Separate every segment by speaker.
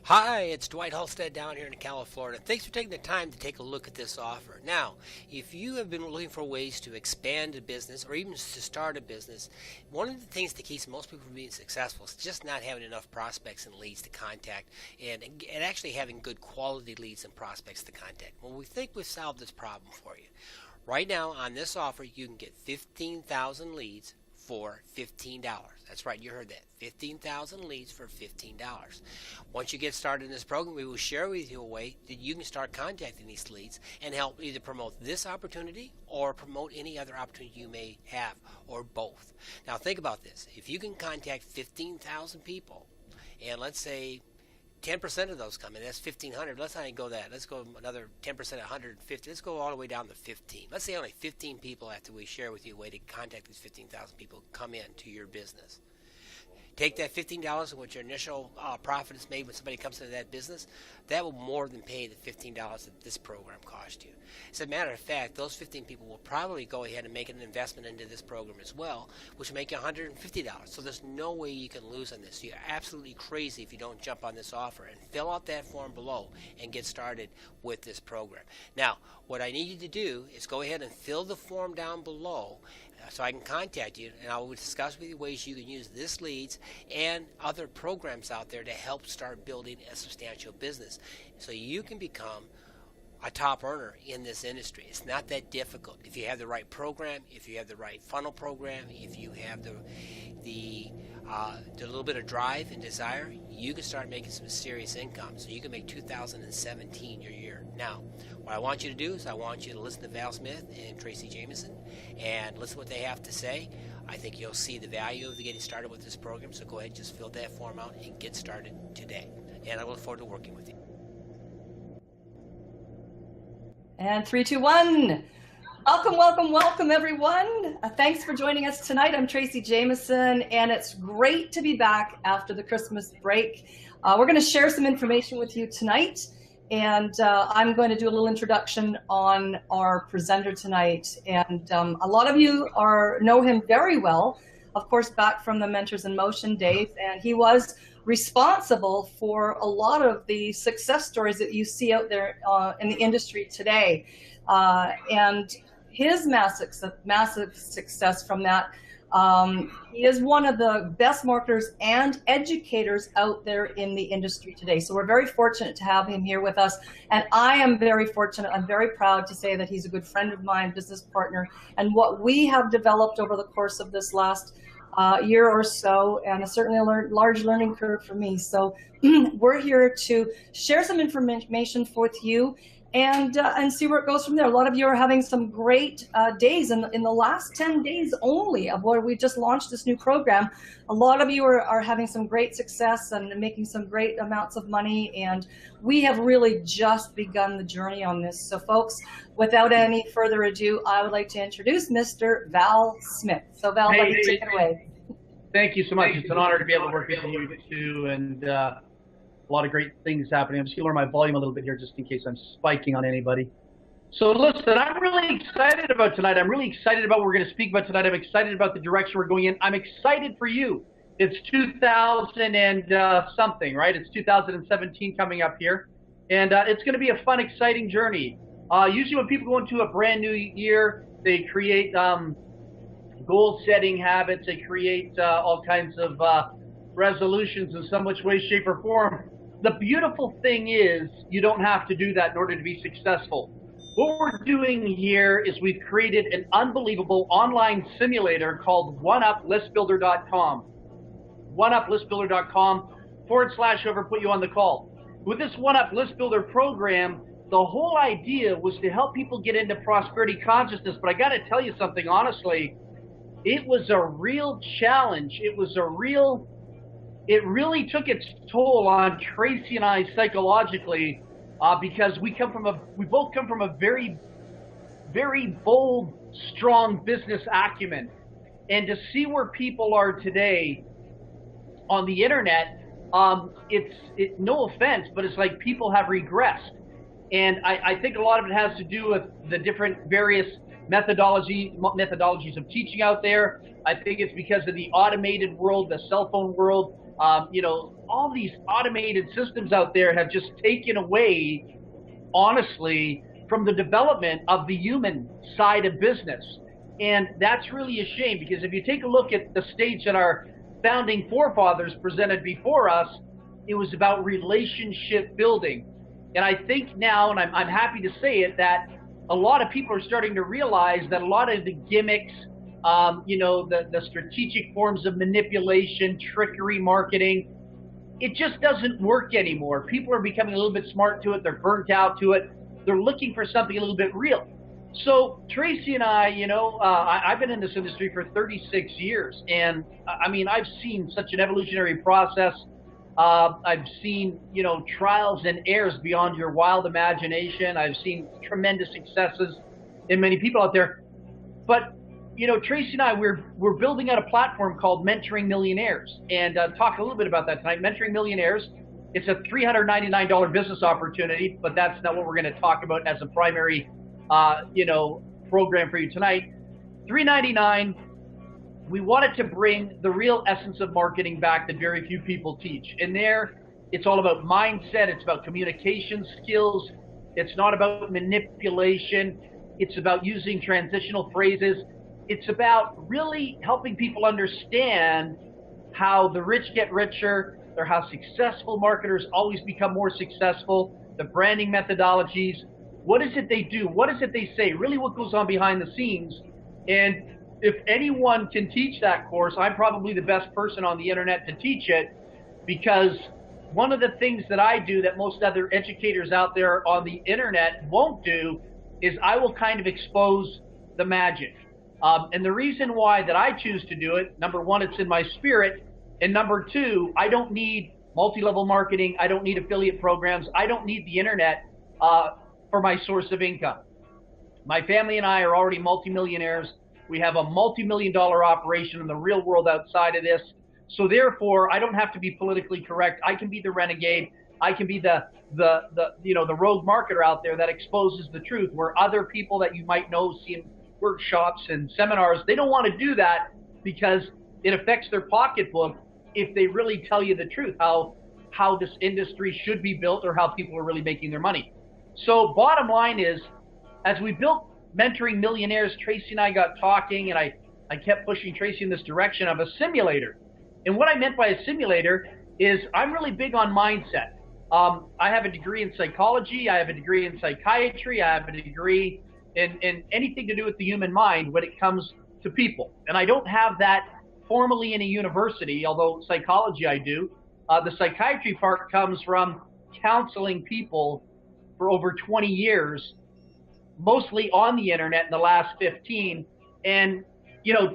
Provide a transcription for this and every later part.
Speaker 1: Hi, it's Dwight Halstead down here in California. Thanks for taking the time to take a look at this offer. Now, if you have been looking for ways to expand a business or even to start a business, one of the things that keeps most people from being successful is just not having enough prospects and leads to contact and actually having good quality leads and prospects to contact. Well, we think we've solved this problem for you. Right now, on this offer, you can get 15,000 leads for $15. That's right, you heard that. 15,000 leads for $15. Once you get started in this program, we will share with you a way that you can start contacting these leads and help either promote this opportunity or promote any other opportunity you may have, or both. Now, think about this. If you can contact 15,000 people, and let's say 10% of those come in, that's 1,500. Let's not even go that. Let's go another 10% of 150. Let's go all the way down to 15. Let's say only 15 people, after we share with you a way to contact these 15,000 people, come in to your business. Take that $15 and what your initial profit is made when somebody comes into that business, that will more than pay the $15 that this program cost you. As a matter of fact, those 15 people will probably go ahead and make an investment into this program as well, which will make you $150. So there's no way you can lose on this. You're absolutely crazy if you don't jump on this offer and fill out that form below and get started with this program. Now, what I need you to do is go ahead and fill the form down below so I can contact you, and I will discuss with you ways you can use this leads and other programs out there to help start building a substantial business so you can become a top earner in this industry. It's not that difficult. If you have the right program, if you have the right funnel program, if you have the little bit of drive and desire, you can start making some serious income. So you can make 2017 your year. Now, what I want you to do is I want you to listen to Val Smyth and Tracy Jameson and listen to what they have to say. I think you'll see the value of getting started with this program. So go ahead and just fill that form out and get started today. And I look forward to working with you.
Speaker 2: And 3, 2, 1. Welcome, welcome, welcome, everyone. Thanks for joining us tonight. I'm Tracy Jameson, and it's great to be back after the Christmas break. We're going to share some information with you tonight, and I'm going to do a little introduction on our presenter tonight. And a lot of you know him very well, of course, back from the Mentors in Motion days, and he was responsible for a lot of the success stories that you see out there in the industry today. And his massive success from that, he is one of the best marketers and educators out there in the industry today. So we're very fortunate to have him here with us. And I am very fortunate, I'm very proud to say that he's a good friend of mine, business partner, and what we have developed over the course of this last year or so, and certainly a large learning curve for me. So we're here to share some information with you and see where it goes from there. A lot of you are having some great days in the last 10 days only of where we just launched this new program. A lot of you are having some great success and making some great amounts of money, and we have really just begun the journey on this. So folks, without any further ado, I would like to introduce Mr. Val Smyth. So Val, let me take it away.
Speaker 3: Thank you so much. It's an honor to be able to work with you too, and a lot of great things happening. I'm just going to lower my volume a little bit here just in case I'm spiking on anybody. So listen, I'm really excited about tonight. I'm really excited about what we're going to speak about tonight. I'm excited about the direction we're going in. I'm excited for you. It's 2000 and something, right? It's 2017 coming up here, and it's going to be a fun, exciting journey. Usually when people go into a brand new year, they create goal-setting habits. They create all kinds of resolutions in some which way, shape, or form. The beautiful thing is you don't have to do that in order to be successful. What we're doing here is we've created an unbelievable online simulator called oneuplistbuilder.com. oneuplistbuilder.com / whoever put you on the call. With this OneUp List Builder program, the whole idea was to help people get into prosperity consciousness. But I got to tell you something honestly, it was a real challenge. It really took its toll on Tracy and I psychologically, because we both come from a very, very bold, strong business acumen. And to see where people are today on the internet, no offense, but it's like people have regressed. And I think a lot of it has to do with the different various methodologies of teaching out there. I think it's because of the automated world, the cell phone world, All these automated systems out there have just taken away, honestly, from the development of the human side of business. And that's really a shame, because if you take a look at the stage that our founding forefathers presented before us, it was about relationship building. And I think now, and I'm happy to say it, that a lot of people are starting to realize that a lot of the gimmicks, the strategic forms of manipulation, trickery, marketing, it just doesn't work anymore. People are becoming a little bit smart to it. They're burnt out to it. They're looking for something a little bit real. So Tracy and I, I've been in this industry for 36 years. And I mean, I've seen such an evolutionary process. I've seen, trials and errors beyond your wild imagination. I've seen tremendous successes in many people out there. But, Tracy and I, we're building out a platform called Mentoring Millionaires, and talk a little bit about that tonight. Mentoring Millionaires, it's a $399 business opportunity, but that's not what we're going to talk about as a primary, program for you tonight. $399. We wanted to bring the real essence of marketing back that very few people teach. And there, it's all about mindset. It's about communication skills. It's not about manipulation. It's about using transitional phrases. It's about really helping people understand how the rich get richer, or how successful marketers always become more successful, the branding methodologies. What is it they do? What is it they say? Really what goes on behind the scenes. And if anyone can teach that course, I'm probably the best person on the internet to teach it, because one of the things that I do that most other educators out there on the internet won't do is I will kind of expose the magic. And the reason why that I choose to do it, number one, it's in my spirit. And number two, I don't need multi-level marketing. I don't need affiliate programs. I don't need the internet for my source of income. My family and I are already multimillionaires. We have a multi-million-dollar operation in the real world outside of this. So therefore, I don't have to be politically correct. I can be the renegade. I can be the rogue marketer out there that exposes the truth, where other people that you might know, see in workshops and seminars, they don't want to do that because it affects their pocketbook if they really tell you the truth, how this industry should be built, or how people are really making their money. So bottom line is, as we built Mentoring Millionaires, Tracy and I got talking, and I kept pushing Tracy in this direction of a simulator. And what I meant by a simulator is I'm really big on mindset. I have a degree in psychology. I have a degree in psychiatry. I have a degree in anything to do with the human mind when it comes to people. And I don't have that formally in a university, although psychology I do. The psychiatry part comes from counseling people for over 20 years, mostly on the internet in the last 15, and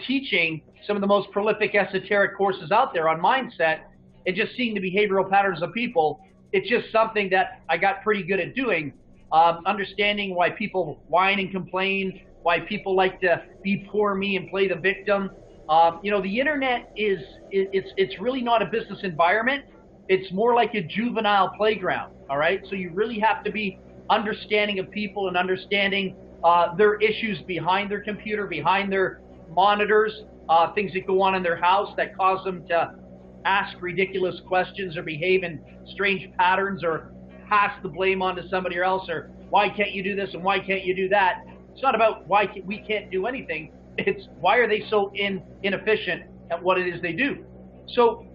Speaker 3: teaching some of the most prolific esoteric courses out there on mindset, and just seeing the behavioral patterns of people. It's just something that I got pretty good at doing, understanding why people whine and complain, why people like to be poor me and play the victim. The internet it's really not a business environment. It's more like a juvenile playground. All right. So you really have to be understanding of people and understanding their issues behind their computer, behind their monitors, things that go on in their house that cause them to ask ridiculous questions or behave in strange patterns, or pass the blame onto somebody else, or why can't you do this and why can't you do that. It's not about why we can't do anything. It's why are they so inefficient at what it is they do. So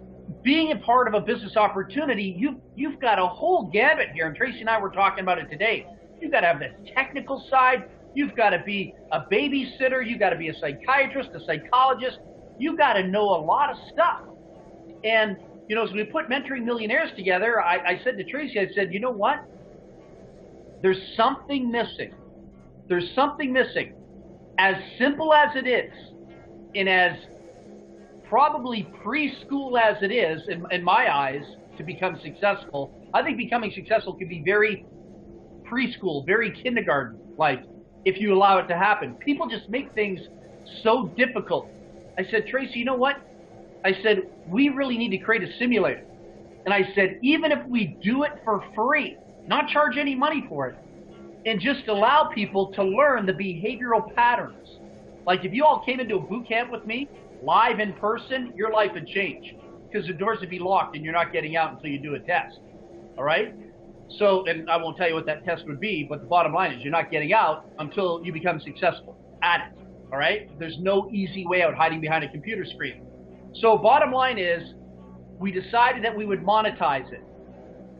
Speaker 3: being a part of a business opportunity, you've got a whole gamut here, and Tracy and I were talking about it today. You've got to have the technical side. You've got to be a babysitter. You've got to be a psychiatrist, a psychologist. You've got to know a lot of stuff. And, as we put Mentoring Millionaires together, I said to Tracy, I said, you know what? There's something missing. There's something missing. As simple as it is, and as probably preschool as it is, in my eyes, to become successful, I think becoming successful could be very preschool, very kindergarten-like, if you allow it to happen. People just make things so difficult. I said, Tracy, you know what? I said, we really need to create a simulator. And I said, even if we do it for free, not charge any money for it, and just allow people to learn the behavioral patterns. Like if you all came into a boot camp with me, live in person, your life would change. because the doors would be locked and you're not getting out until you do a test. All right? So, and I won't tell you what that test would be, but the bottom line is you're not getting out until you become successful at it. All right? There's no easy way out hiding behind a computer screen. So bottom line is we decided that we would monetize it.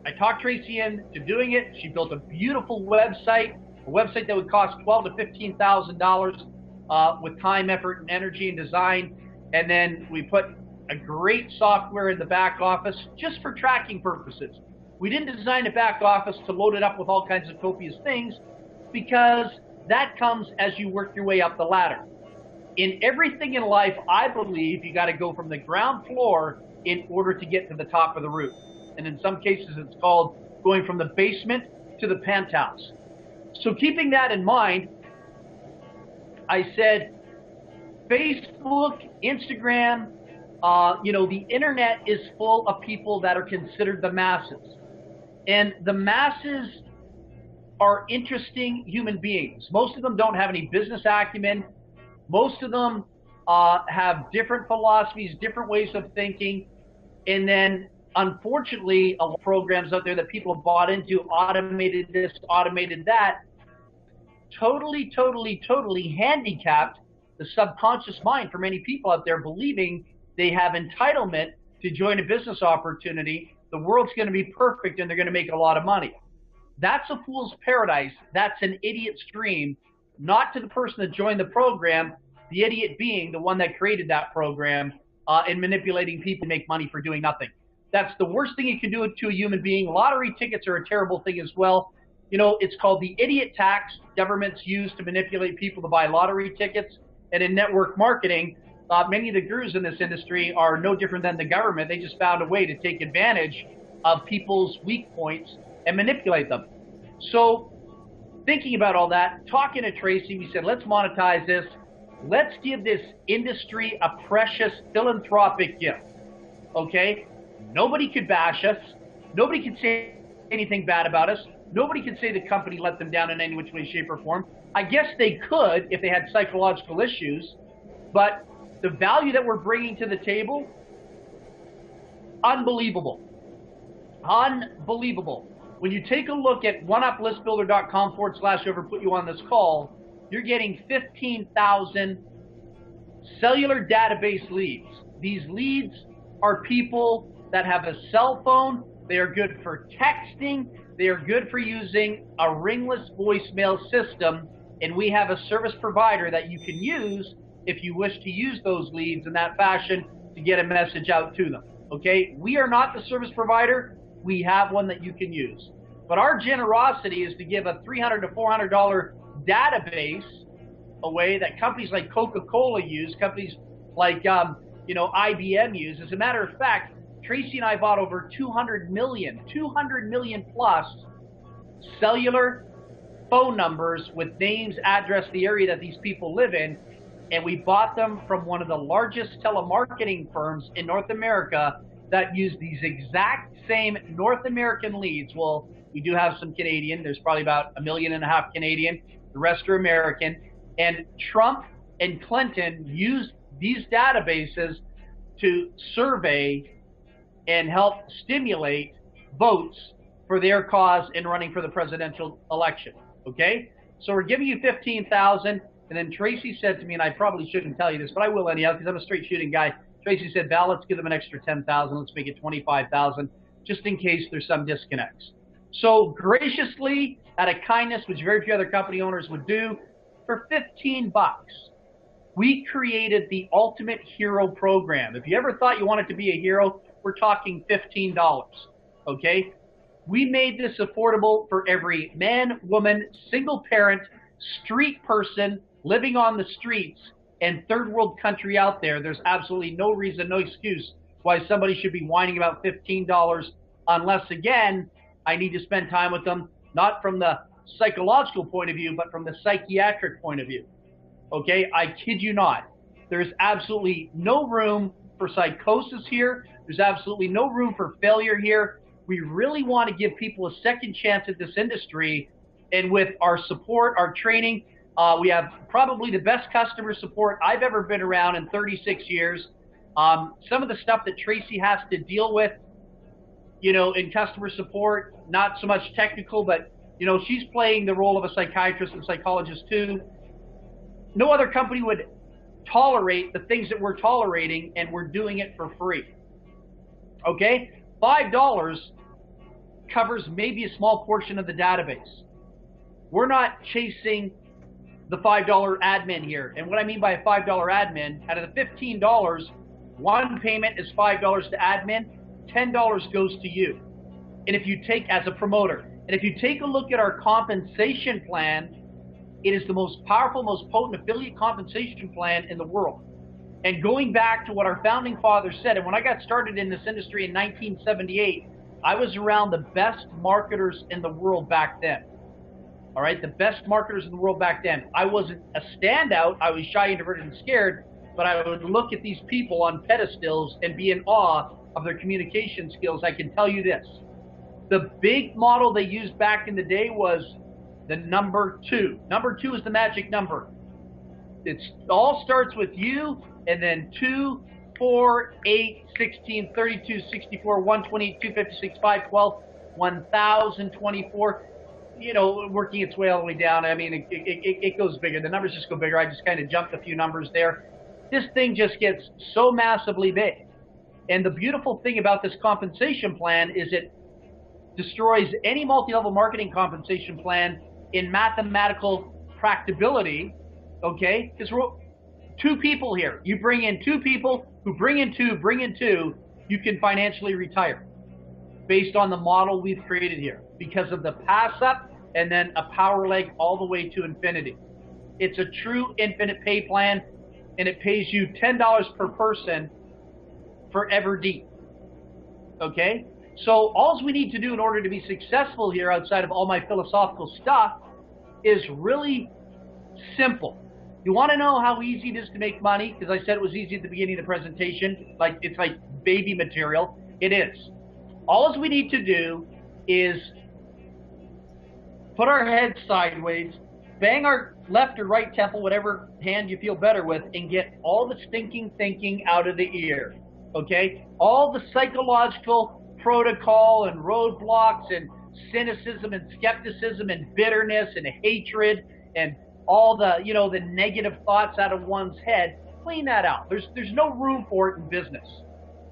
Speaker 3: I talked Tracy into doing it. She built a beautiful website, a website that would cost $12,000 to $15,000 with time, effort, and energy and design. And then we put a great software in the back office just for tracking purposes. We didn't design a back office to load it up with all kinds of copious things because that comes as you work your way up the ladder. In everything in life, I believe you got to go from the ground floor in order to get to the top of the roof. And in some cases, it's called going from the basement to the penthouse. So keeping that in mind, I said, Facebook, Instagram, the internet is full of people that are considered the masses. And the masses are interesting human beings. Most of them don't have any business acumen. Most of them have different philosophies, different ways of thinking. And then, unfortunately, a lot of programs out there that people have bought into, automated this, automated that, totally handicapped the subconscious mind for many people out there, believing they have entitlement to join a business opportunity. The world's going to be perfect and they're going to make a lot of money. That's a fool's paradise. That's an idiot's dream, not to the person that joined the program, the idiot being the one that created that program and manipulating people to make money for doing nothing. That's the worst thing you can do to a human being. Lottery tickets are a terrible thing as well. It's called the idiot tax. Governments use to manipulate people to buy lottery tickets. And in network marketing, many of the gurus in this industry are no different than the government. They just found a way to take advantage of people's weak points and manipulate them. So thinking about all that, talking to Tracy, we said, let's monetize this. Let's give this industry a precious philanthropic gift. Okay? Nobody could bash us. Nobody could say anything bad about us. Nobody could say the company let them down in any which way, shape, or form. I guess they could if they had psychological issues, but the value that we're bringing to the table, unbelievable. Unbelievable. When you take a look at oneuplistbuilder.com/over, put you on this call, you're getting 15,000 cellular database leads. These leads are people that have a cell phone. They are good for texting. They are good for using a ringless voicemail system. And we have a service provider that you can use if you wish to use those leads in that fashion to get a message out to them. Okay? We are not the service provider. We have one that you can use. But our generosity is to give a $300 to $400 database away that companies like Coca-Cola use, companies like IBM use. As a matter of fact, Tracy and I bought over 200 million plus cellular phone numbers with names, address, the area that these people live in, and we bought them from one of the largest telemarketing firms in North America that use these exact same North American leads. Well, we do have some Canadian. There's probably about 1.5 million Canadian. The rest are American. And Trump and Clinton used these databases to survey and help stimulate votes for their cause in running for the presidential election. Okay? So we're giving you 15,000. And then Tracy said to me, and I probably shouldn't tell you this, but I will anyhow because I'm a straight shooting guy. Tracy said, Val, let's give them an extra 10,000. Let's make it 25,000 just in case there's some disconnects. So graciously, out of kindness, which very few other company owners would do, for 15 bucks, we created the Ultimate Hero Program. If you ever thought you wanted to be a hero, we're talking $15, okay? We made this affordable for every man, woman, single parent, street person living on the streets and third world country out there. There's absolutely no reason, no excuse why somebody should be whining about $15 unless, again, I need to spend time with them, not from the psychological point of view, but from the psychiatric point of view. Okay, I kid you not. There's absolutely no room for psychosis here. There's absolutely no room for failure here. We really want to give people a second chance at this industry. And with our support, our training, we have probably the best customer support I've ever been around in 36 years. Some of the stuff that Tracy has to deal with, you know, in customer support, not so much technical, but, you know, she's playing the role of a psychiatrist and psychologist too. No other company would tolerate the things that we're tolerating, and we're doing it for free. Okay? $5 covers maybe a small portion of the database. We're not chasing the $5 admin here. And what I mean by a $5 admin, out of the $15, one payment is $5 to admin, $10 goes to you. And if you take, as a promoter, and if you take a look at our compensation plan, it is the most powerful, most potent affiliate compensation plan in the world. And going back to what our founding father said, and when I got started in this industry in 1978, I was around the best marketers in the world back then. All right, the best marketers in the world back then. I wasn't a standout. I was shy, introverted, and scared, but I would look at these people on pedestals and be in awe of their communication skills. I can tell you this. The big model they used back in the day was the number 2. Number 2 is the magic number. It all starts with you, and then 2, 4, 8, 16, 32, 64, 128, 256, 512, 1024. You know, working its way all the way down. I mean, it goes bigger. The numbers just go bigger. I just kind of jumped a few numbers there. This thing just gets so massively big. And the beautiful thing about this compensation plan is it destroys any multi-level marketing compensation plan in mathematical practicability, okay? Because we're 2 people here. You bring in 2 people who bring in 2, you can financially retire based on the model we've created here because of the pass up and then a power leg all the way to infinity. It's a true infinite pay plan, and it pays you $10 per person forever deep, okay? So all we need to do in order to be successful here, outside of all my philosophical stuff, is really simple. You want to know how easy it is to make money? Because I said it was easy at the beginning of the presentation. Like, it's like baby material. It is. All we need to do is put our heads sideways, bang our left or right temple, whatever hand you feel better with, and get all the stinking thinking out of the ear, okay? All the psychological protocol and roadblocks and cynicism and skepticism and bitterness and hatred and all the, you know, the negative thoughts out of one's head, clean that out. There's no room for it in business,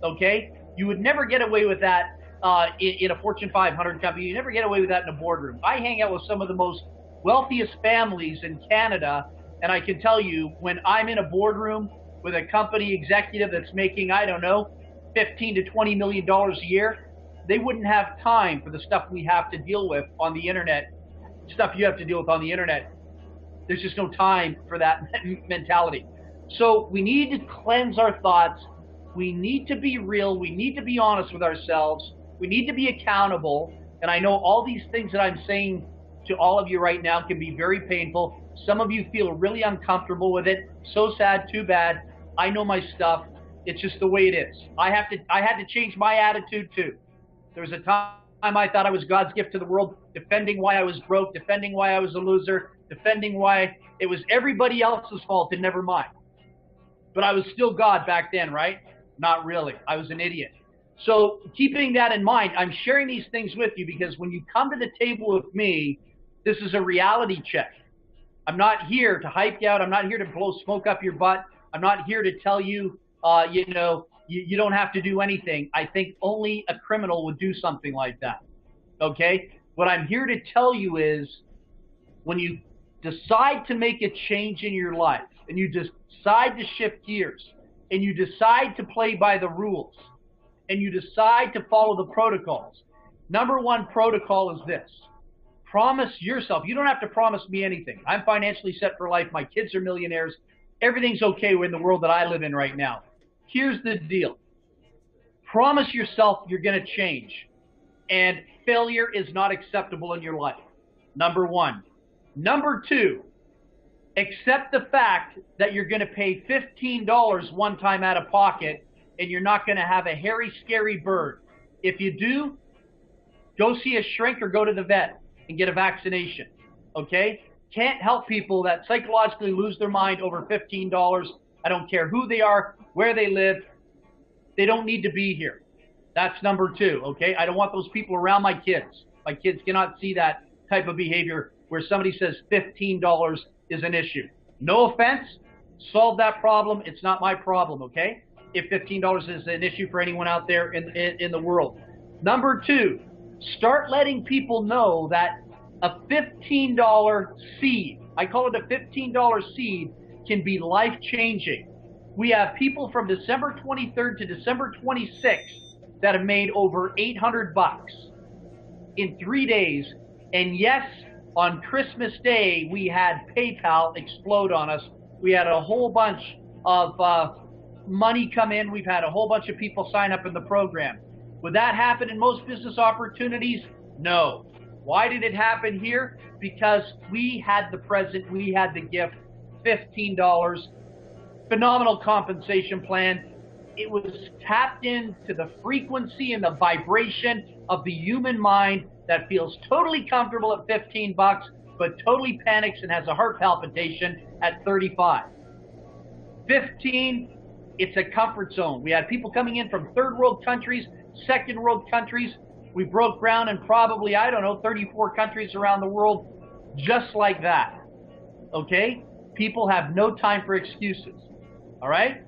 Speaker 3: okay? You would never get away with that in a Fortune 500 company. You never get away with that in a boardroom. I hang out with some of the most wealthiest families in Canada, and I can tell you, when I'm in a boardroom with a company executive that's making, I don't know, $15 to $20 million a year, they wouldn't have time for the stuff we have to deal with on the internet, stuff you have to deal with on the internet. There's just no time for that mentality. So we need to cleanse our thoughts. We need to be real. We need to be honest with ourselves. We need to be accountable. And I know all these things that I'm saying to all of you right now can be very painful. Some of you feel really uncomfortable with it. So sad, too bad. I know my stuff. It's just the way it is. I had to change my attitude too. There was a time I thought I was God's gift to the world, defending why I was broke, defending why I was a loser, defending why it was everybody else's fault and never mine. But I was still God back then, right? Not really. I was an idiot. So keeping that in mind, I'm sharing these things with you because when you come to the table with me, this is a reality check. I'm not here to hype you out. I'm not here to blow smoke up your butt. I'm not here to tell you, you don't have to do anything. I think only a criminal would do something like that. Okay? What I'm here to tell you is when you decide to make a change in your life and you decide to shift gears and you decide to play by the rules and you decide to follow the protocols, number one protocol is this. Promise yourself. You don't have to promise me anything. I'm financially set for life. My kids are millionaires. Everything's okay in the world that I live in right now. Here's the deal. Promise yourself you're going to change. And failure is not acceptable in your life. Number one. Number two, accept the fact that you're going to pay $15 one time out of pocket and you're not going to have a hairy, scary bird. If you do, go see a shrink or go to the vet and get a vaccination. Okay? Can't help people that psychologically lose their mind over $15. I don't care who they are, where they live. they don't need to be here. That's number two, okay? I don't want those people around my kids. My kids cannot see that type of behavior where somebody says $15 is an issue. No offense, solve that problem. It's not my problem, okay? If $15 is an issue for anyone out there in the world. Number two, start letting people know that a $15 seed, I call it a $15 seed, can be life-changing. We have people from December 23rd to December 26th that have made over 800 bucks in 3 days. And yes, on Christmas Day, we had PayPal explode on us. We had a whole bunch of money come in. We've had a whole bunch of people sign up in the program. Would that happen in most business opportunities? No. Why did it happen here? Because we had the present, we had the gift, $15, phenomenal compensation plan. It was tapped into the frequency and the vibration of the human mind that feels totally comfortable at 15 bucks, but totally panics and has a heart palpitation at 35. 15, it's a comfort zone. We had people coming in from third world countries, second world countries. We broke ground in probably, I don't know, 34 countries around the world, just like that. Okay? People have no time for excuses. All right?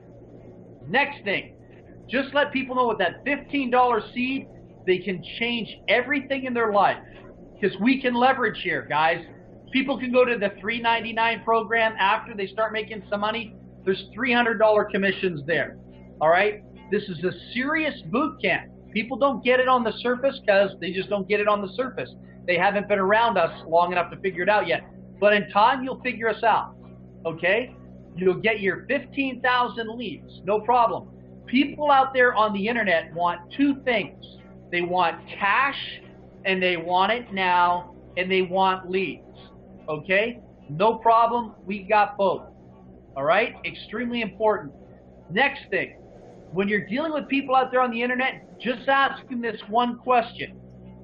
Speaker 3: Next thing, just let people know with that $15 seed, they can change everything in their life. Because we can leverage here, guys. People can go to the $3.99 program after they start making some money. There's $300 commissions there. All right? This is a serious boot camp. People don't get it on the surface because they just don't get it on the surface. They haven't been around us long enough to figure it out yet. But in time, you'll figure us out. Okay? You'll get your 15,000 leads. No problem. People out there on the internet want two things. They want cash, and they want it now, and they want leads. Okay? No problem. We got both. All right? Extremely important. Next thing. When you're dealing with people out there on the internet, just ask them this one question.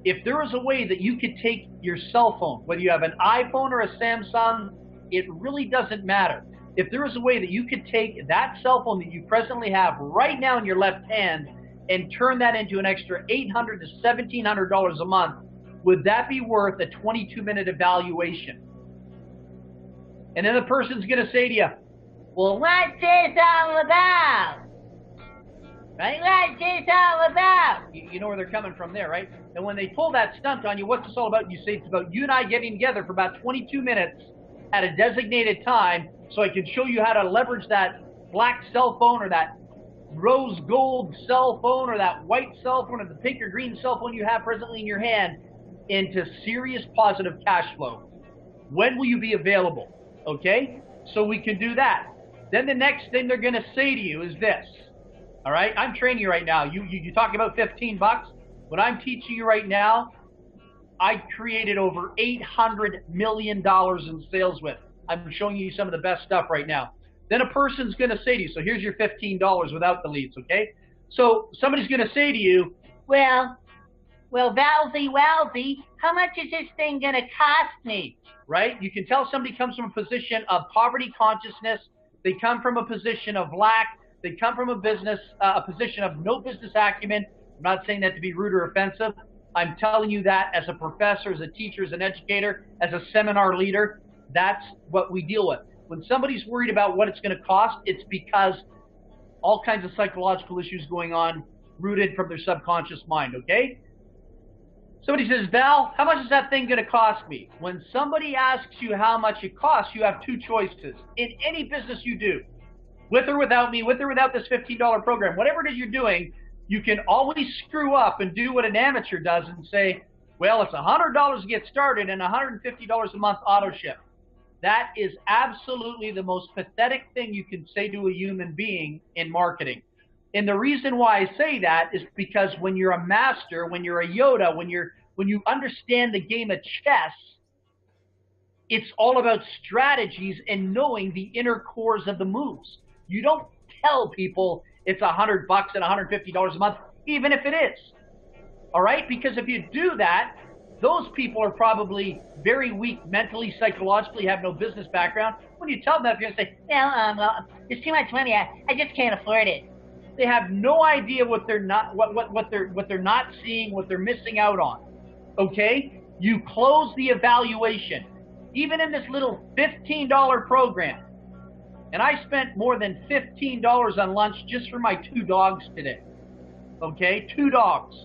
Speaker 3: If there was a way that you could take your cell phone, whether you have an iPhone or a Samsung, it really doesn't matter. If there was a way that you could take that cell phone that you presently have right now in your left hand and turn that into an extra $800 to $1,700 a month, would that be worth a 22-minute evaluation? And then the person's going to say to you, well, what's this all about? Right? What's this all about? You know where they're coming from there, right? And when they pull that stunt on you, what's this all about? You say it's about you and I getting together for about 22 minutes at a designated time so I can show you how to leverage that black cell phone or that rose gold cell phone or that white cell phone or the pink or green cell phone you have presently in your hand into serious positive cash flow. When will you be available? Okay? So we can do that. Then the next thing they're going to say to you is this. All right? I'm training you right now. You talking about 15 bucks? What I'm teaching you right now, I created over $800 million in sales with. I'm showing you some of the best stuff right now. Then a person's going to say to you, so here's your $15 without the leads, okay? So somebody's going to say to you, well, Valsy, how much is this thing going to cost me? Right? You can tell somebody comes from a position of poverty consciousness. They come from a position of lack. They come from a position of no business acumen. I'm not saying that to be rude or offensive. I'm telling you that as a professor, as a teacher, as an educator, as a seminar leader, that's what we deal with. When somebody's worried about what it's going to cost, it's because all kinds of psychological issues going on rooted from their subconscious mind, okay? Somebody says, Val, how much is that thing going to cost me? When somebody asks you how much it costs, you have two choices. In any business you do, with or without me, with or without this $15 program, whatever it is you're doing, you can always screw up and do what an amateur does and say, well, it's $100 to get started and $150 a month auto ship. That is absolutely the most pathetic thing you can say to a human being in marketing. And the reason why I say that is because when you're a master, when you're a Yoda, when you understand the game of chess, it's all about strategies and knowing the inner cores of the moves. You don't tell people it's $100 and $150 a month, even if it is. All right? Because if you do that, those people are probably very weak mentally, psychologically, have no business background. When you tell them that, you're going to say, well, it's too much money. I just can't afford it. They have no idea what they're not what they're not seeing, what they're missing out on. Okay? You close the evaluation. Even in this little $15 program. And I spent more than $15 on lunch just for my 2 dogs today. Okay? 2 dogs.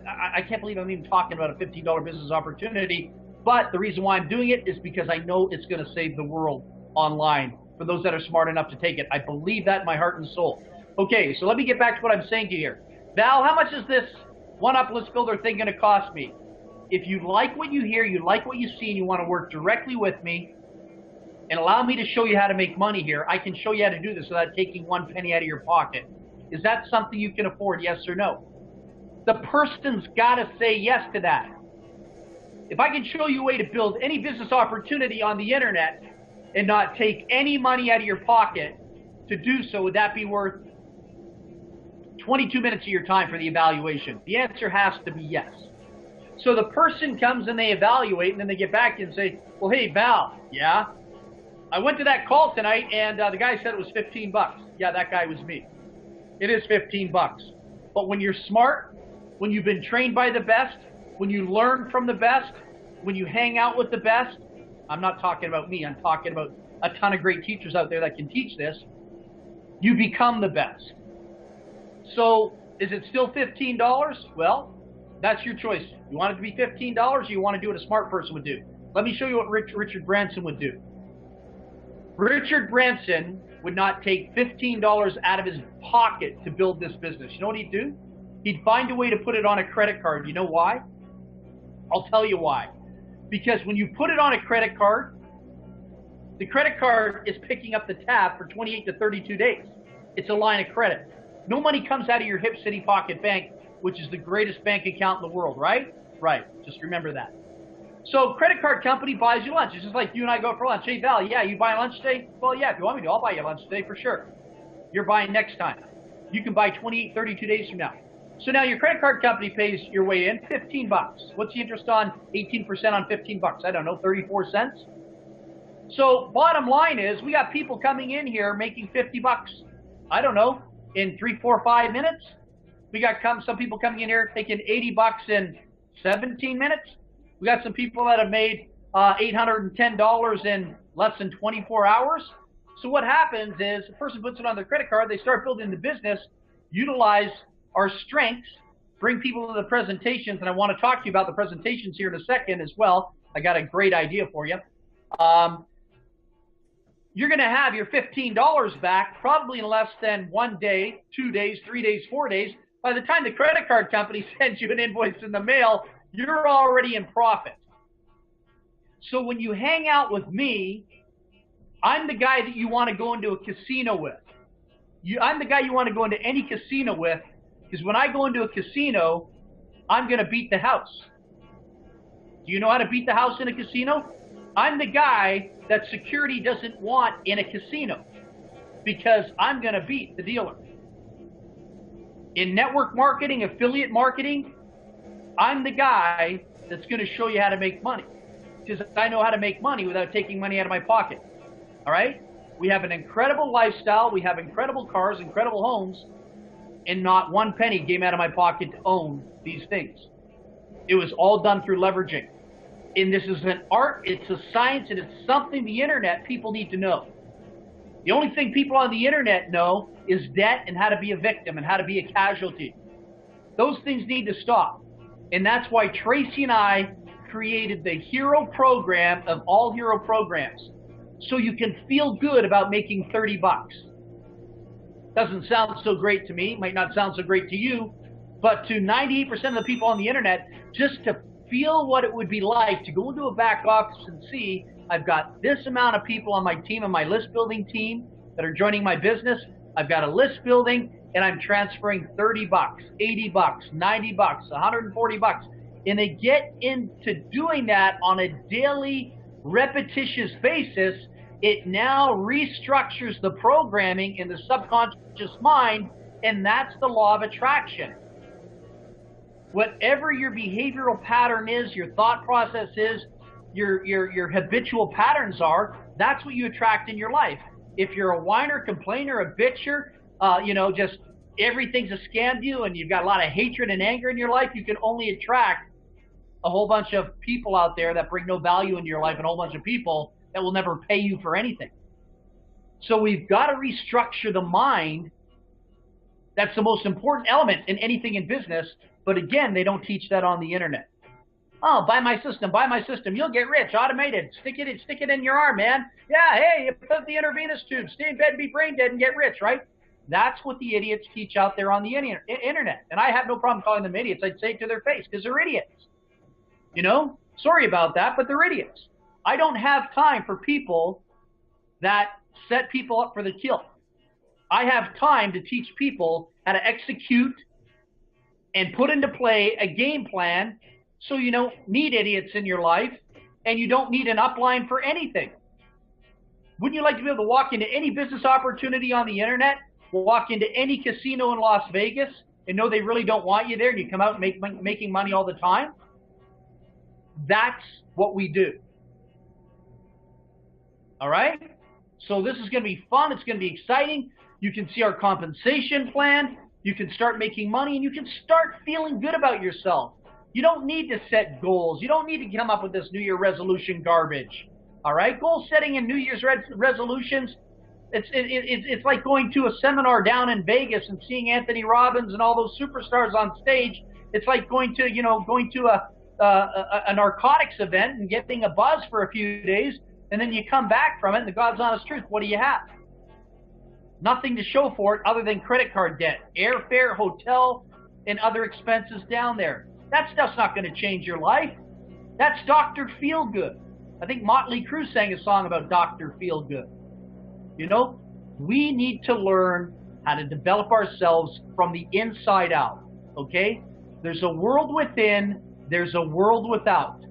Speaker 3: I can't believe I'm even talking about a $15 business opportunity, but the reason why I'm doing it is because I know it's going to save the world online for those that are smart enough to take it. I believe that in my heart and soul. Okay, so let me get back to what I'm saying to you here. Val, how much is this one-up list builder thing going to cost me? If you like what you hear, you like what you see, and you want to work directly with me and allow me to show you how to make money here, I can show you how to do this without taking 1 penny out of your pocket. Is that something you can afford, yes or no? The person's got to say yes to that. If I can show you a way to build any business opportunity on the internet and not take any money out of your pocket to do so, would that be worth 22 minutes of your time for the evaluation? The answer has to be yes. So the person comes and they evaluate, and then they get back and say, well, hey, Val, yeah, I went to that call tonight, and the guy said it was 15 bucks. Yeah, that guy was me. It is 15 bucks. But when you're smart, when you've been trained by the best, when you learn from the best, when you hang out with the best, I'm not talking about me, I'm talking about a ton of great teachers out there that can teach this, you become the best. So is it still $15? Well, that's your choice. You want it to be $15 or you want to do what a smart person would do? Let me show you what Richard Branson would do. Richard Branson would not take $15 out of his pocket to build this business. You know what he'd do? He'd find a way to put it on a credit card. You know why? I'll tell you why. Because when you put it on a credit card, the credit card is picking up the tab for 28 to 32 days. It's a line of credit. No money comes out of your Hip City Pocket Bank, which is the greatest bank account in the world, right? Right. Just remember that. So credit card company buys you lunch. It's just like you and I go for lunch. Hey, Val, yeah, you buying lunch today? Well, yeah, if you want me to, I'll buy you lunch today for sure. You're buying next time. You can buy 28, 32 days from now. So now your credit card company pays your way in 15 bucks. What's the interest on 18% on 15 bucks? I don't know, 34 cents? So bottom line is we got people coming in here making 50 bucks. I don't know, in 3, 4, 5 minutes. We got some people coming in here taking 80 bucks in 17 minutes. We got some people that have made $810 in less than 24 hours. So what happens is a person puts it on their credit card, they start building the business, utilize our strengths, bring people to the presentations, and I want to talk to you about the presentations here in a second as well. I got a great idea for you. You're going to have your $15 back probably in less than 1 day, 2 days, 3 days, 4 days. By the time the credit card company sends you an invoice in the mail, you're already in profit. So when you hang out with me, I'm the guy that you want to go into a casino with. I'm the guy you want to go into any casino with, because when I go into a casino, I'm going to beat the house. Do you know how to beat the house in a casino? I'm the guy that security doesn't want in a casino, because I'm going to beat the dealer. In network marketing, affiliate marketing, I'm the guy that's going to show you how to make money, because I know how to make money without taking money out of my pocket. All right? We have an incredible lifestyle. We have incredible cars, incredible homes, and not 1 penny came out of my pocket to own these things. It was all done through leveraging. And this is an art, it's a science, and it's something the internet people need to know. The only thing people on the internet know is debt and how to be a victim and how to be a casualty. Those things need to stop. And that's why Tracy and I created the hero program of all hero programs. So you can feel good about making 30 bucks. Doesn't sound so great to me, might not sound so great to you, but to 98% of the people on the internet, just to feel what it would be like to go into a back office and see I've got this amount of people on my team, on my list building team that are joining my business. I've got a list building and I'm transferring 30 bucks, 80 bucks, 90 bucks, 140 bucks. And they get into doing that on a daily repetitious basis. It now restructures the programming in the subconscious mind, and that's the law of attraction. Whatever your behavioral pattern is, your thought process is, your habitual patterns are, that's what you attract in your life. If you're a whiner, complainer, a bitcher, just everything's a scam to you and you've got a lot of hatred and anger in your life, you can only attract a whole bunch of people out there that bring no value into your life and a whole bunch of people that will never pay you for anything. So we've got to restructure the mind. That's the most important element in anything in business. But again, they don't teach that on the internet. Oh, buy my system. You'll get rich, automated. Stick it in your arm, man. Yeah, hey, you put the intravenous tube, stay in bed, be brain dead, and get rich, right? That's what the idiots teach out there on the internet. And I have no problem calling them idiots. I'd say it to their face because they're idiots. Sorry about that, but they're idiots. I don't have time for people that set people up for the kill. I have time to teach people how to execute and put into play a game plan so you don't need idiots in your life and you don't need an upline for anything. Wouldn't you like to be able to walk into any business opportunity on the internet, walk into any casino in Las Vegas and know they really don't want you there and you come out making money all the time? That's what we do. All right? So this is going to be fun. It's going to be exciting. You can see our compensation plan. You can start making money, and you can start feeling good about yourself. You don't need to set goals. You don't need to come up with this New Year resolution garbage. All right? Goal setting and New Year's resolutions, it's like going to a seminar down in Vegas and seeing Anthony Robbins and all those superstars on stage. It's like going to a narcotics event and getting a buzz for a few days, and then you come back from it, and the God's honest truth, what do you have? Nothing to show for it other than credit card debt, airfare, hotel, and other expenses down there. That stuff's not going to change your life. That's Dr. Feelgood. I think Motley Crue sang a song about Dr. Feelgood. We need to learn how to develop ourselves from the inside out, okay? There's a world within, there's a world without.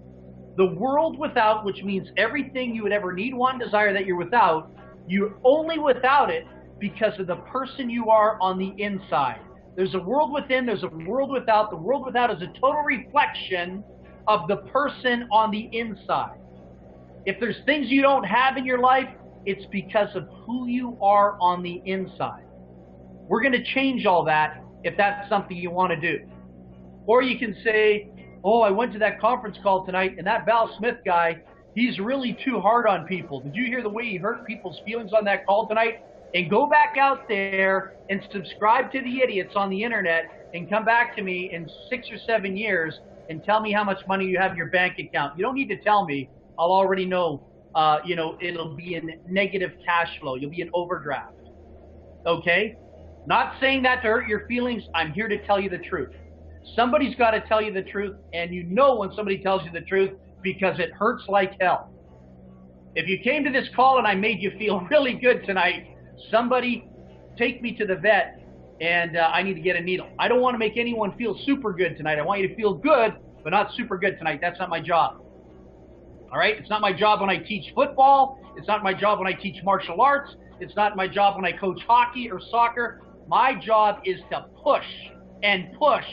Speaker 3: The world without, which means everything you would ever need, want, desire that you're without, you're only without it because of the person you are on the inside. There's a world within, there's a world without. The world without is a total reflection of the person on the inside. If there's things you don't have in your life, it's because of who you are on the inside. We're going to change all that if that's something you want to do. Or you can say, oh, I went to that conference call tonight, and that Val Smyth guy, he's really too hard on people. Did you hear the way he hurt people's feelings on that call tonight? And go back out there and subscribe to the idiots on the internet and come back to me in 6 or 7 years and tell me how much money you have in your bank account. You don't need to tell me. I'll already know, it'll be in negative cash flow. You'll be in overdraft. Okay? Not saying that to hurt your feelings. I'm here to tell you the truth. Somebody's got to tell you the truth, and you know when somebody tells you the truth because it hurts like hell. If you came to this call and I made you feel really good tonight, somebody take me to the vet and I need to get a needle. I don't want to make anyone feel super good tonight. I want you to feel good, but not super good tonight. That's not my job. All right? It's not my job when I teach football. It's not my job when I teach martial arts. It's not my job when I coach hockey or soccer. My job is to push and push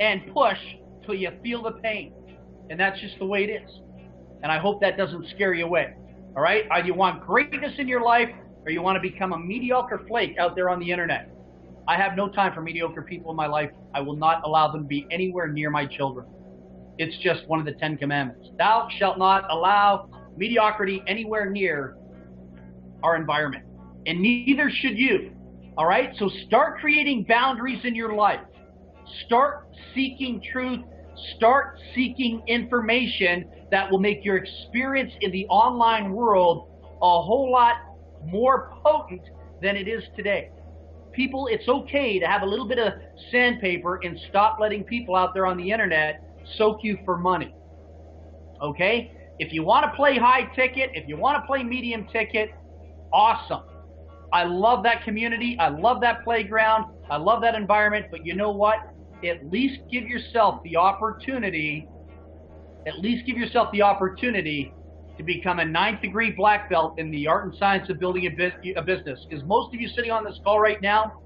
Speaker 3: and push till you feel the pain. And that's just the way it is. And I hope that doesn't scare you away. All right? Either you want greatness in your life or you want to become a mediocre flake out there on the internet. I have no time for mediocre people in my life. I will not allow them to be anywhere near my children. It's just one of the 10 commandments. Thou shalt not allow mediocrity anywhere near our environment. And neither should you. All right? So start creating boundaries in your life. Start seeking truth. Start seeking information that will make your experience in the online world a whole lot more potent than it is today. People, it's okay to have a little bit of sandpaper and stop letting people out there on the internet soak you for money. Okay? If you want to play high ticket, if you want to play medium ticket, awesome. I love that community. I love that playground. I love that environment. But you know what? At least give yourself the opportunity, to become a 9th degree black belt in the art and science of building a business. Because most of you sitting on this call right now,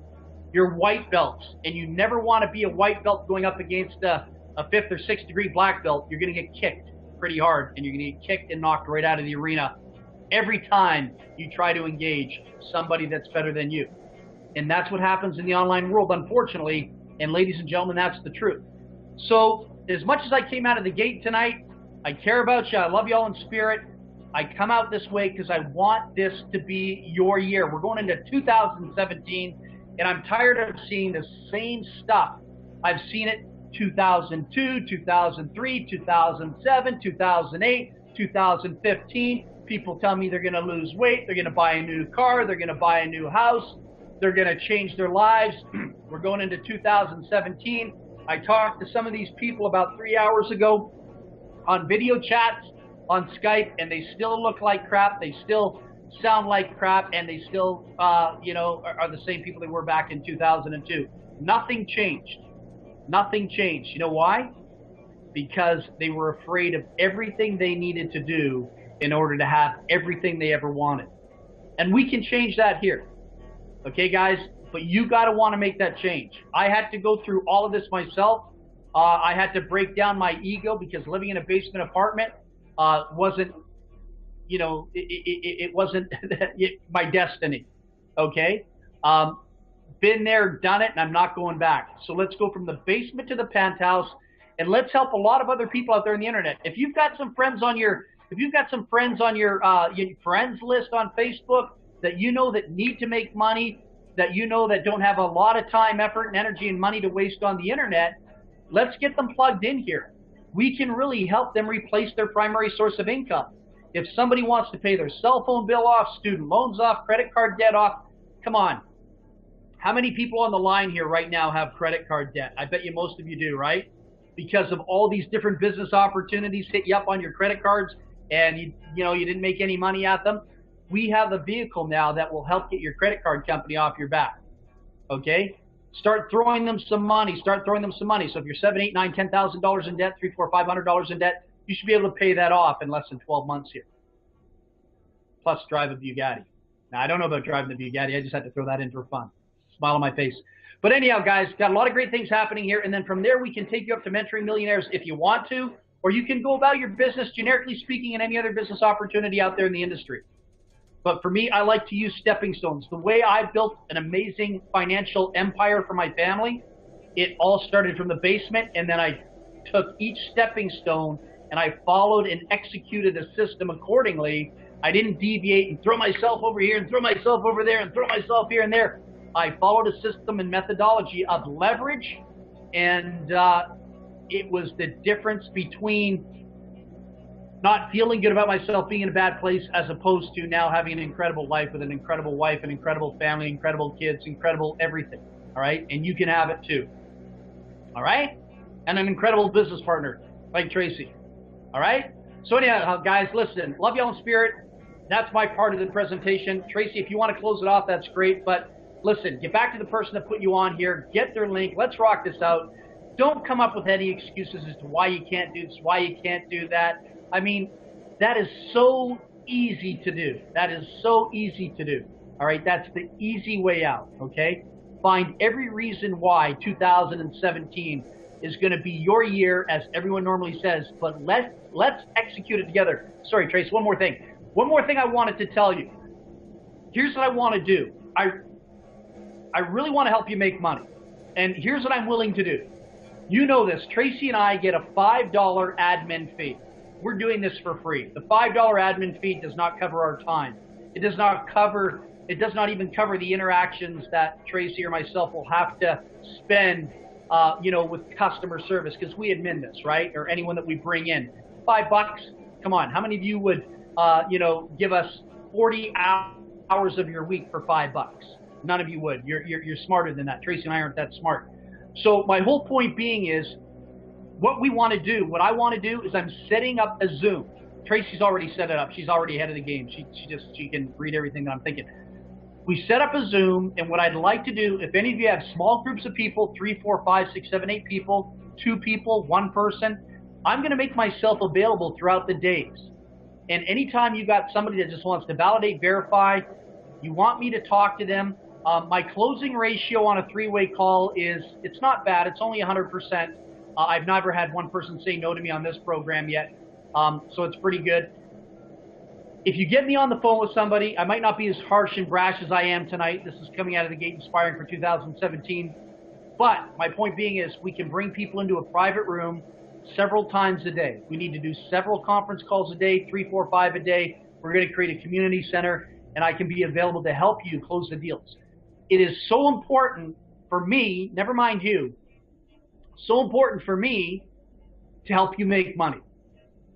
Speaker 3: you're white belts, and you never want to be a white belt going up against a 5th or 6th degree black belt. You're going to get kicked pretty hard, and you're going to get kicked and knocked right out of the arena every time you try to engage somebody that's better than you. And that's what happens in the online world, unfortunately. And ladies and gentlemen, that's the truth. So as much as I came out of the gate tonight, I care about you. I love you all in spirit. I come out this way because I want this to be your year. We're going into 2017, and I'm tired of seeing the same stuff. I've seen it 2002, 2003, 2007, 2008, 2015. People tell me they're going to lose weight, they're going to buy a new car, they're going to buy a new house, they're going to change their lives. We're going into 2017. I talked to some of these people about 3 hours ago on video chats on Skype, and they still look like crap. They still sound like crap, and they still, are the same people they were back in 2002. Nothing changed. Nothing changed. You know why? Because they were afraid of everything they needed to do in order to have everything they ever wanted. And we can change that here. Okay, guys? But you got to want to make that change. I had to go through all of this myself. I had to break down my ego because living in a basement apartment wasn't, it wasn't my destiny. Okay? Been there, done it, and I'm not going back. So let's go from the basement to the penthouse, and let's help a lot of other people out there on the internet. If you've got some friends on your friends list on Facebook that you know that need to make money, that you know that don't have a lot of time, effort, and energy and money to waste on the internet, let's get them plugged in here. We can really help them replace their primary source of income. If somebody wants to pay their cell phone bill off, student loans off, credit card debt off, come on. How many people on the line here right now have credit card debt? I bet you most of you do, right? Because of all these different business opportunities hit you up on your credit cards, and you didn't make any money at them. We have a vehicle now that will help get your credit card company off your back. Okay? Start throwing them some money. So if you're $7,000, $8,000, $9,000, $10,000 in debt, $300, $400, $500 in debt, you should be able to pay that off in less than 12 months here. Plus drive a Bugatti. Now, I don't know about driving the Bugatti. I just had to throw that in for fun. Smile on my face. But anyhow, guys, got a lot of great things happening here. And then from there, we can take you up to mentoring millionaires if you want to, or you can go about your business, generically speaking, in any other business opportunity out there in the industry. But for me, I like to use stepping stones. The way I built an amazing financial empire for my family, it all started from the basement, and then I took each stepping stone and I followed and executed a system accordingly. I didn't deviate and throw myself over here and throw myself over there and throw myself here and there. I followed a system and methodology of leverage, and it was the difference between not feeling good about myself, being in a bad place, as opposed to now having an incredible life with an incredible wife, an incredible family, incredible kids, incredible everything. All right? And you can have it too. All right? And an incredible business partner like Tracy. All right? So anyhow, guys, listen, love y'all in spirit. That's my part of the presentation. Tracy, if you want to close it off, that's great. But listen, get back to the person that put you on here. Get their link. Let's rock this out. Don't come up with any excuses as to why you can't do this, why you can't do that. I mean, that is so easy to do. That is so easy to do. All right, that's the easy way out, okay? Find every reason why 2017 is going to be your year, as everyone normally says, but let's execute it together. Sorry, Trace, one more thing. One more thing I wanted to tell you. Here's what I want to do. I really want to help you make money. And here's what I'm willing to do. You know this. Tracy and I get a $5 admin fee. We're doing this for free. The $5 admin fee does not cover our time. It does not even cover the interactions that Tracy or myself will have to spend, with customer service, because we admin this, right? Or anyone that we bring in. $5, come on. How many of you would, give us 40 hours of your week for $5? None of you would. You're smarter than that. Tracy and I aren't that smart. So my whole point being is, what I want to do is I'm setting up a Zoom. Tracy's already set it up. She's already ahead of the game. She can read everything that I'm thinking. We set up a Zoom, and what I'd like to do, if any of you have small groups of people, 3, 4, 5, 6, 7, 8 people, 2 people, 1 person, I'm going to make myself available throughout the days. And anytime you got somebody that just wants to validate, verify, you want me to talk to them, my closing ratio on a 3-way call it's not bad. It's only 100%. I've never had one person say no to me on this program yet, so it's pretty good. If you get me on the phone with somebody, I might not be as harsh and brash as I am tonight. This is coming out of the gate inspiring for 2017. But my point being is we can bring people into a private room several times a day. We need to do several conference calls a day, 3, 4, 5 a day. We're going to create a community center, and I can be available to help you close the deals. It is so important for me, never mind you, so important for me to help you make money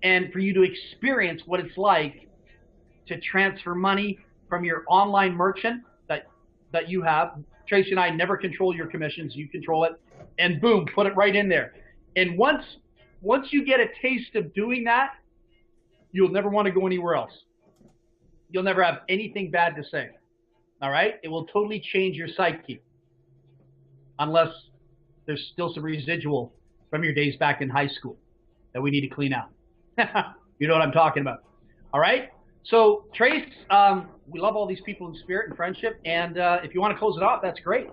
Speaker 3: and for you to experience what it's like to transfer money from your online merchant that you have. Tracy and I never control your commissions. You control it. And boom, put it right in there. And once you get a taste of doing that, you'll never want to go anywhere else. You'll never have anything bad to say. All right? It will totally change your psyche. Unless there's still some residual from your days back in high school that we need to clean out. You know what I'm talking about. All right? So, Trace, we love all these people in spirit and friendship. And if you want to close it off, that's great.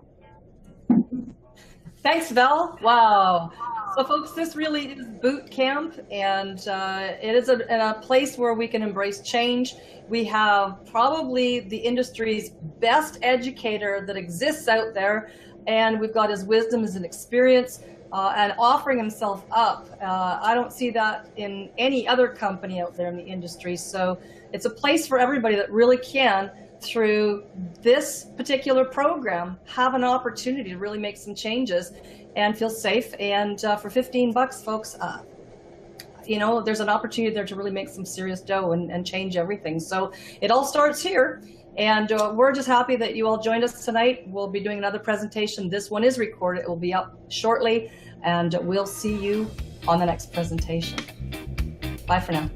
Speaker 2: Thanks, Val. Wow. So, folks, this really is boot camp, and it is a place where we can embrace change. We have probably the industry's best educator that exists out there, and we've got his wisdom, his experience, and offering himself up. I don't see that in any other company out there in the industry. So it's a place for everybody that really can, through this particular program, have an opportunity to really make some changes and feel safe. And for $15, folks, you know, there's an opportunity there to really make some serious dough and change everything. So it all starts here. And we're just happy that you all joined us tonight. We'll be doing another presentation. This one is recorded. It will be up shortly. And we'll see you on the next presentation. Bye for now.